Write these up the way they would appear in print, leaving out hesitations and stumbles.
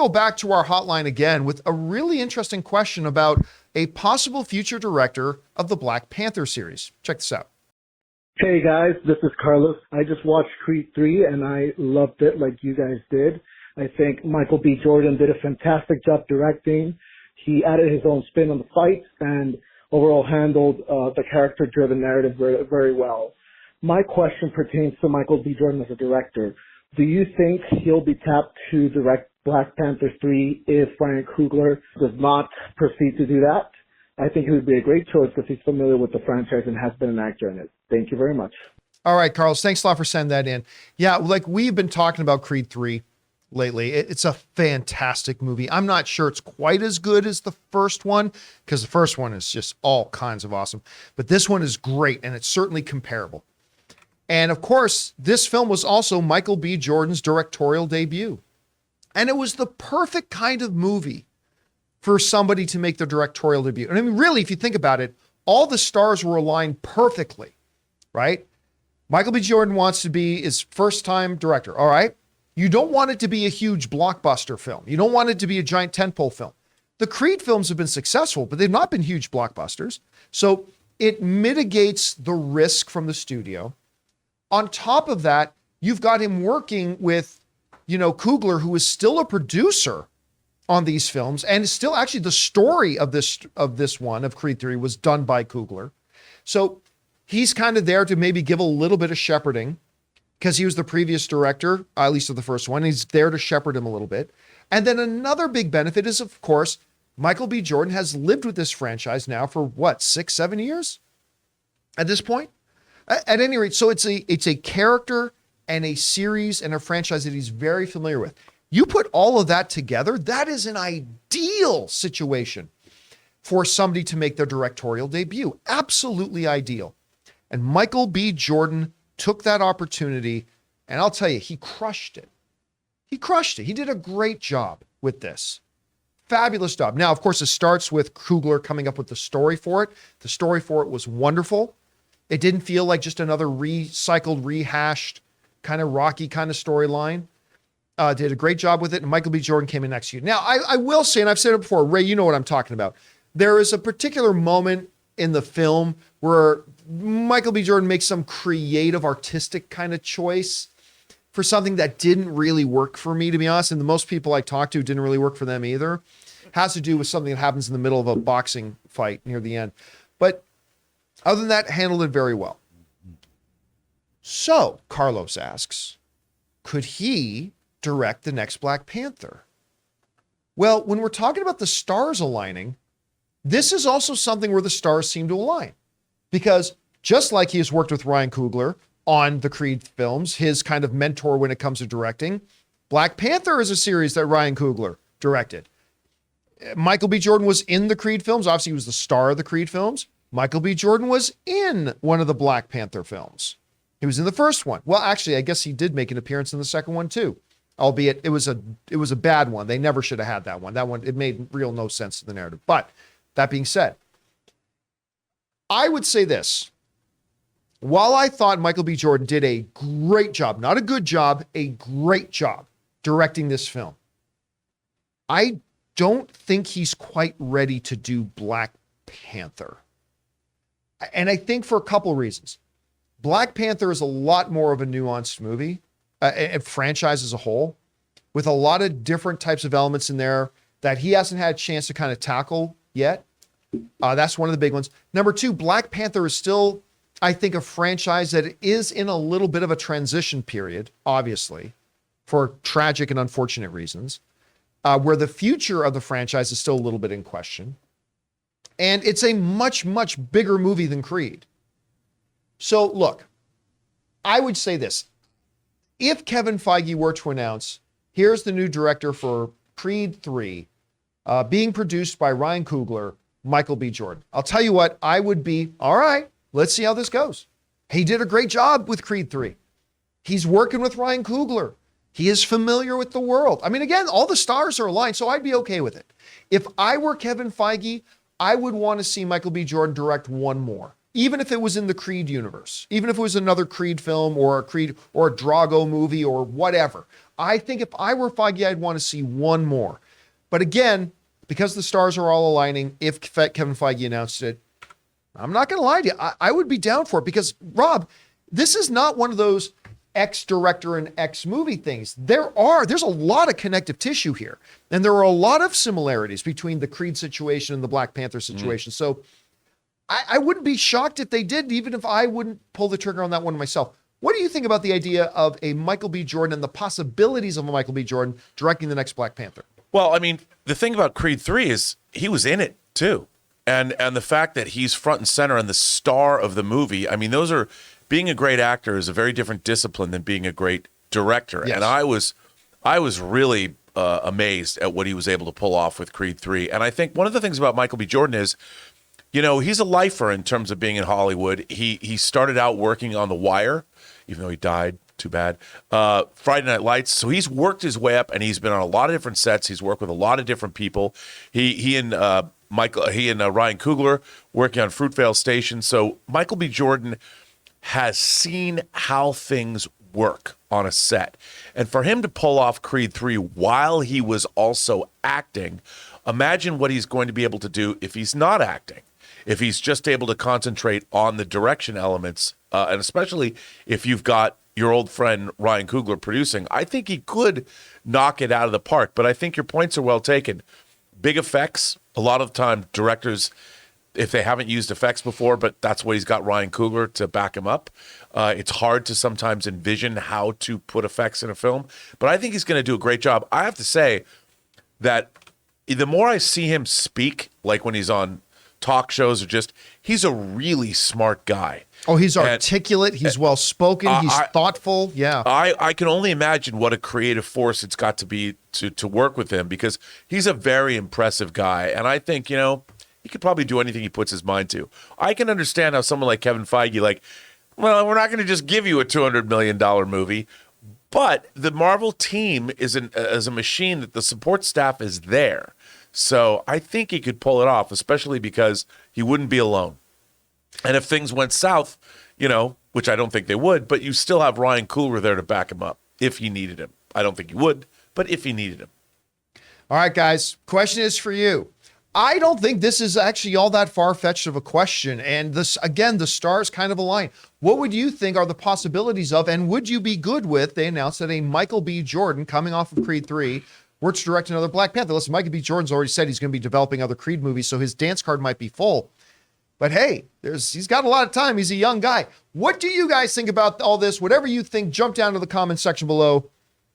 go back to our hotline again with a really interesting question about a possible future director of the Black Panther series. Check this out. Hey guys, this is Carlos. I just watched Creed 3 and I loved it like you guys did. I think Michael B. Jordan did a fantastic job directing. He added his own spin on the fights and overall handled the character-driven narrative very, very well. My question pertains to Michael B. Jordan as a director. Do you think he'll be tapped to direct Black Panther 3 if Ryan Coogler does not proceed to do that? I think he would be a great choice because he's familiar with the franchise and has been an actor in it. Thank you very much. All right, Carlos, thanks a lot for sending that in. Yeah, like we've been talking about Creed 3 lately. It's a fantastic movie. I'm not sure it's quite as good as the first one because the first one is just all kinds of awesome. But this one is great and it's certainly comparable. And of course, this film was also Michael B. Jordan's directorial debut. And it was the perfect kind of movie for somebody to make their directorial debut. And I mean, really, if you think about it, all the stars were aligned perfectly, right? Michael B. Jordan wants to be his first-time director, all right? You don't want it to be a huge blockbuster film. You don't want it to be a giant tentpole film. The Creed films have been successful, but they've not been huge blockbusters. So it mitigates the risk from the studio. On top of that, you've got him working with, Coogler, who is still a producer on these films, and still actually the story of this one of Creed 3 was done by Coogler. So he's kind of there to maybe give a little bit of shepherding because he was the previous director, at least of the first one. He's there to shepherd him a little bit. And then another big benefit is, of course, Michael B. Jordan has lived with this franchise now for 6-7 years at this point. At any rate, so it's a character and a series and a franchise that he's very familiar with. You put all of that together, that is an ideal situation for somebody to make their directorial debut. Absolutely ideal. And Michael B. Jordan took that opportunity, and I'll tell you, he crushed it. He crushed it. He did a great job with this. Fabulous job. Now, of course, it starts with Coogler coming up with the story for it. The story for it was wonderful. It didn't feel like just another recycled, rehashed, kind of Rocky kind of storyline. Did a great job with it, and Michael B. Jordan came in and executed. Now, I will say, and I've said it before, Ray, you know what I'm talking about. There is a particular moment in the film where Michael B. Jordan makes some creative, artistic kind of choice for something that didn't really work for me, to be honest, and the most people I talked to didn't really work for them either. It has to do with something that happens in the middle of a boxing fight near the end. But other than that, handled it very well. So, Carlos asks, could he direct the next Black Panther? Well, when we're talking about the stars aligning, this is also something where the stars seem to align. Because just like he has worked with Ryan Coogler on the Creed films, his kind of mentor when it comes to directing, Black Panther is a series that Ryan Coogler directed. Michael B. Jordan was in the Creed films. Obviously, he was the star of the Creed films. Michael B. Jordan was in one of the Black Panther films. He was in the first one. Well, actually, I guess he did make an appearance in the second one too, albeit it was a bad one. They never should have had that one. That one, it made real no sense to the narrative. But that being said, I would say this. While I thought Michael B. Jordan did a great job, not a good job, a great job directing this film, I don't think he's quite ready to do Black Panther. And I think for a couple of reasons. Black Panther is a lot more of a nuanced movie, a franchise as a whole, with a lot of different types of elements in there that he hasn't had a chance to kind of tackle yet. That's one of the big ones. Number two, Black Panther is still, I think, a franchise that is in a little bit of a transition period, obviously, for tragic and unfortunate reasons, where the future of the franchise is still a little bit in question. And it's a much, much bigger movie than Creed. So look, I would say this. If Kevin Feige were to announce, here's the new director for Creed 3, being produced by Ryan Coogler, Michael B. Jordan, I'll tell you what, I would be, all right, let's see how this goes. He did a great job with Creed 3. He's working with Ryan Coogler. He is familiar with the world. I mean, again, all the stars are aligned, so I'd be okay with it. If I were Kevin Feige, I would want to see Michael B. Jordan direct one more. Even if it was in the Creed universe, even if it was another Creed film or a Creed or a Drago movie or whatever, I think if I were Feige, I'd want to see one more. But again, because the stars are all aligning, if Kevin Feige announced it, I'm not going to lie to you. I would be down for it because, Rob, this is not one of those X director and X movie things. There's a lot of connective tissue here. And there are a lot of similarities between the Creed situation and the Black Panther situation. So I wouldn't be shocked if they did, even if I wouldn't pull the trigger on that one myself. What do you think about the idea of a Michael B. Jordan and the possibilities of a Michael B. Jordan directing the next Black Panther? Well, I mean, the thing about Creed 3 is he was in it too. And the fact that he's front and center and the star of the movie, I mean, being a great actor is a very different discipline than being a great director. Yes. And I was really amazed at what he was able to pull off with Creed 3. And I think one of the things about Michael B. Jordan is, he's a lifer in terms of being in Hollywood. He started out working on The Wire, even though he died, too bad. Friday Night Lights. So he's worked his way up, and he's been on a lot of different sets. He's worked with a lot of different people. He and Ryan Coogler working on Fruitvale Station. So Michael B. Jordan has seen how things work on a set. And for him to pull off Creed 3 while he was also acting, imagine what he's going to be able to do if he's not acting. If he's just able to concentrate on the direction elements, and especially if you've got your old friend Ryan Coogler producing, I think he could knock it out of the park. But I think your points are well taken. Big effects, a lot of the time directors, if they haven't used effects before, but that's what he's got Ryan Coogler to back him up. It's hard to sometimes envision how to put effects in a film, but I think he's going to do a great job. I have to say that the more I see him speak, like when he's on talk shows or he's a really smart guy. Oh, he's articulate. He's well-spoken. He's thoughtful. Yeah. I can only imagine what a creative force it's got to be to work with him, because he's a very impressive guy. And I think, he could probably do anything he puts his mind to. I can understand how someone like Kevin Feige, well, we're not going to just give you a $200 million movie. But the Marvel team is a machine that the support staff is there. So I think he could pull it off, especially because he wouldn't be alone. And if things went south, which I don't think they would, but you still have Ryan Coogler there to back him up if you needed him. I don't think he would, but if he needed him. All right, guys, question is for you. I don't think this is actually all that far-fetched of a question. And this, again, the stars kind of align. What would you think are the possibilities of, and would you be good with, they announced that a Michael B. Jordan coming off of Creed 3 were to direct another Black Panther. Listen, Michael B. Jordan's already said he's going to be developing other Creed movies, so his dance card might be full. But hey, he's got a lot of time. He's a young guy. What do you guys think about all this? Whatever you think, jump down to the comment section below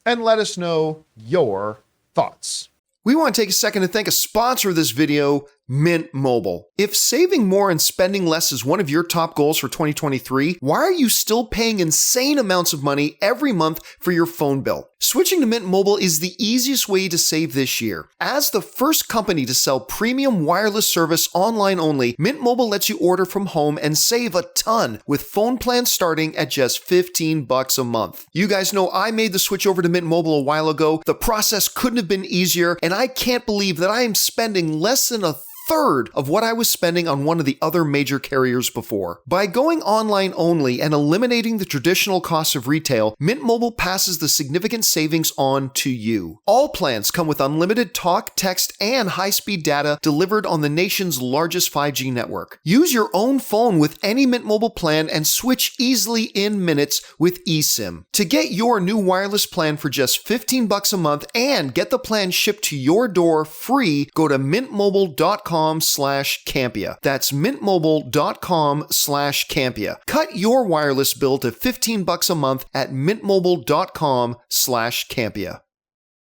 and let us know your thoughts. We want to take a second to thank a sponsor of this video, Mint Mobile. If saving more and spending less is one of your top goals for 2023, why are you still paying insane amounts of money every month for your phone bill? Switching to Mint Mobile is the easiest way to save this year. As the first company to sell premium wireless service online only, Mint Mobile lets you order from home and save a ton with phone plans starting at just $15 a month. You guys know I made the switch over to Mint Mobile a while ago. The process couldn't have been easier, and I can't believe that I am spending less than a third of what I was spending on one of the other major carriers before. By going online only and eliminating the traditional costs of retail, Mint Mobile passes the significant savings on to you. All plans come with unlimited talk, text, and high-speed data delivered on the nation's largest 5G network. Use your own phone with any Mint Mobile plan and switch easily in minutes with eSIM. To get your new wireless plan for just $15 a month and get the plan shipped to your door free, go to mintmobile.com/Campea. That's mintmobile.com/Campea. Cut your wireless bill to $15 a month at mintmobile.com/Campea.